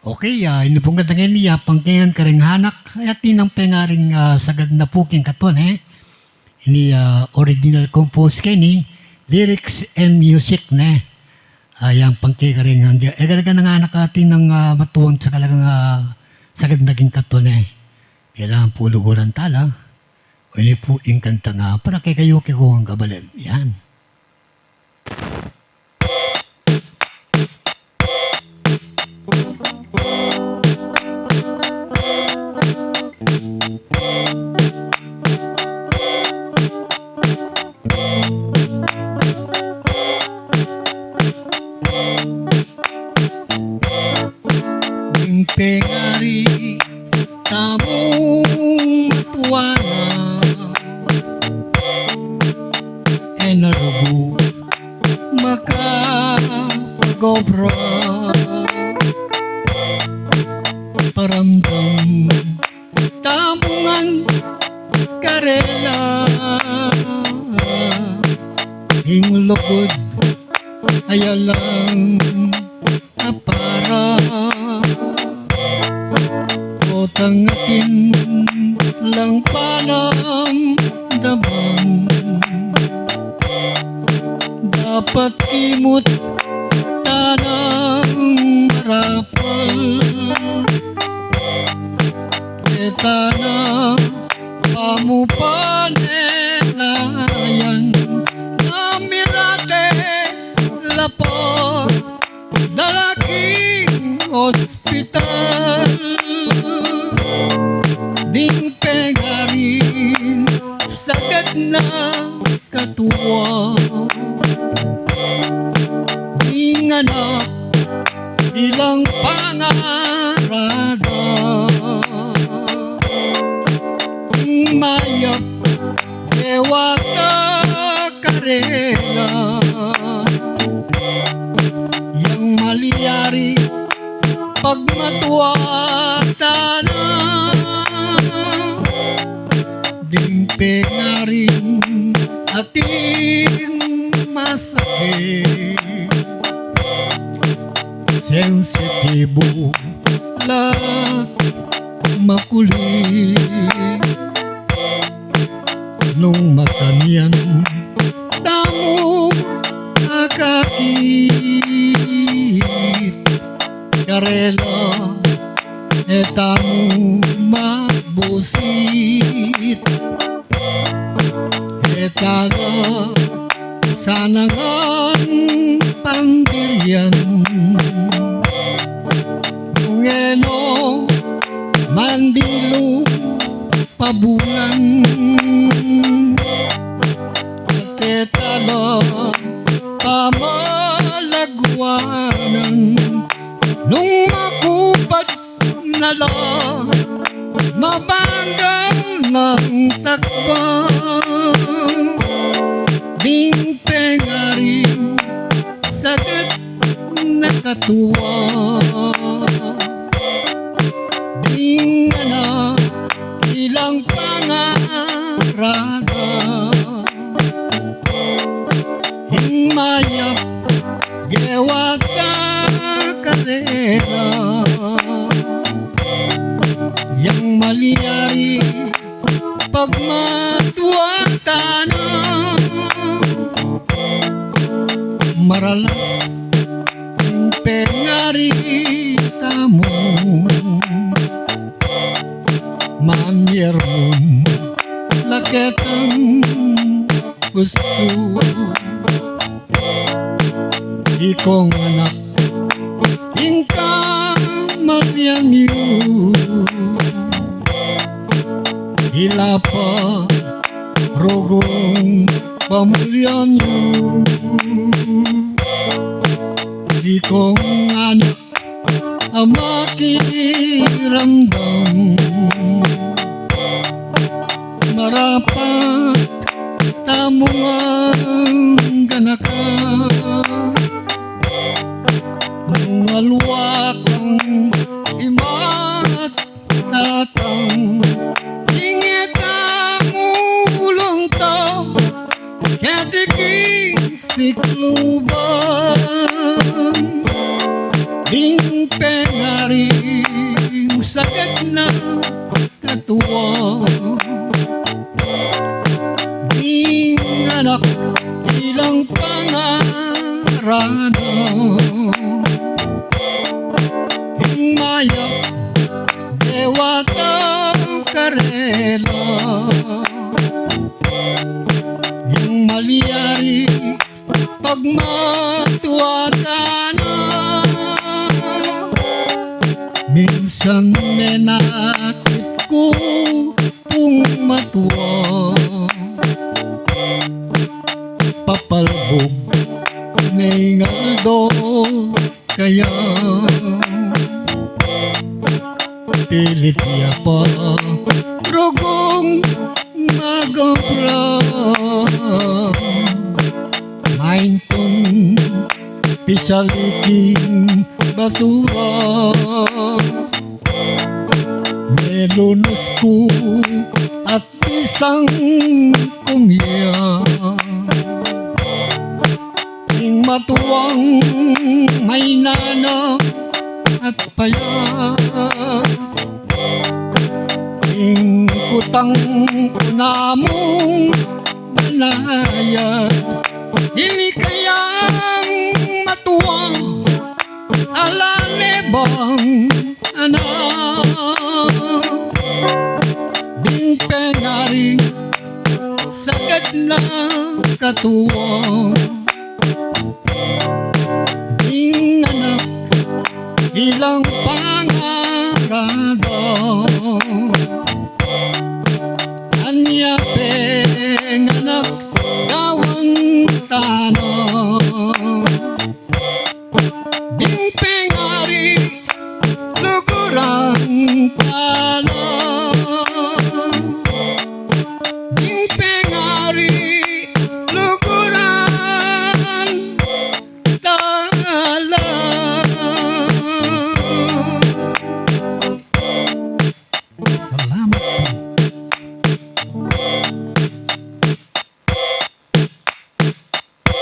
Okay, ini pong katangin niya pangkengan kareng hanak at tinang pengaring sagad na puking katon Ini original compose kay ni lyrics and music yang pangke kareng hangga. Talaga nga anak atin ng matuwang sa kalagang sagad naging katon Kailangan po luguran tala. O ini po yung kanta nga para kay kayo kiko ang kabalan. Yan. Pengari tamong matuana enarubu makapagobra paramdam tamungan karela hinglugod ayalang apara tangatin lang panam damang dapat kimot tanang marapal etana pamupanelayan namirate lapo dalaking hospital ding pengarin sagad na katuwa ding anak ilang pangarada ding mayap dewa ka karela yang maliyari pagmatuwa tanah ding pengarin ating masakit sensitibo lahat makulit nung matanian tamo akakit karela etamu magbusit etala sanangan pandirian ngeno mandilu pabulan etala pamalagwanan nung makupad na lang mabanggal ng takbang ding pengarin sagad na katuwa ding anak ilang pangarada hing mayap gewa ka karela yang maliyari pagmatuwa tanah maralas yung pengari tamo manyer mo laketang gusto ikong anak tingka mariang yu hilapa rogong pamulyan yu ikong anak amakiramdam marapat tamungan ganaka nungaluwakang imat tatang ingit amulong to katiking sikluban Ding pengaring sagad na katuwa, ding anak ilang pangarano, himayap dewatang karela, yung maliyari pagmatuwata na. Minsan menakit ko kung matuwa, papalbog ng aldo kaya pilit niya pa drugong magopra. Main kong pisaliking basura, melunos ko at isang kumya, ing matuwang may nana at paya, ing kutang kunamong banayad, hindi kayang matuwang alane bang anak. Ding pengaring sagad na katuwa, ding anak ilang pangarado, anya penganak gawang tanong. Ding pengari lugurang tanong, ding pengari lugurang tanong. Salamat.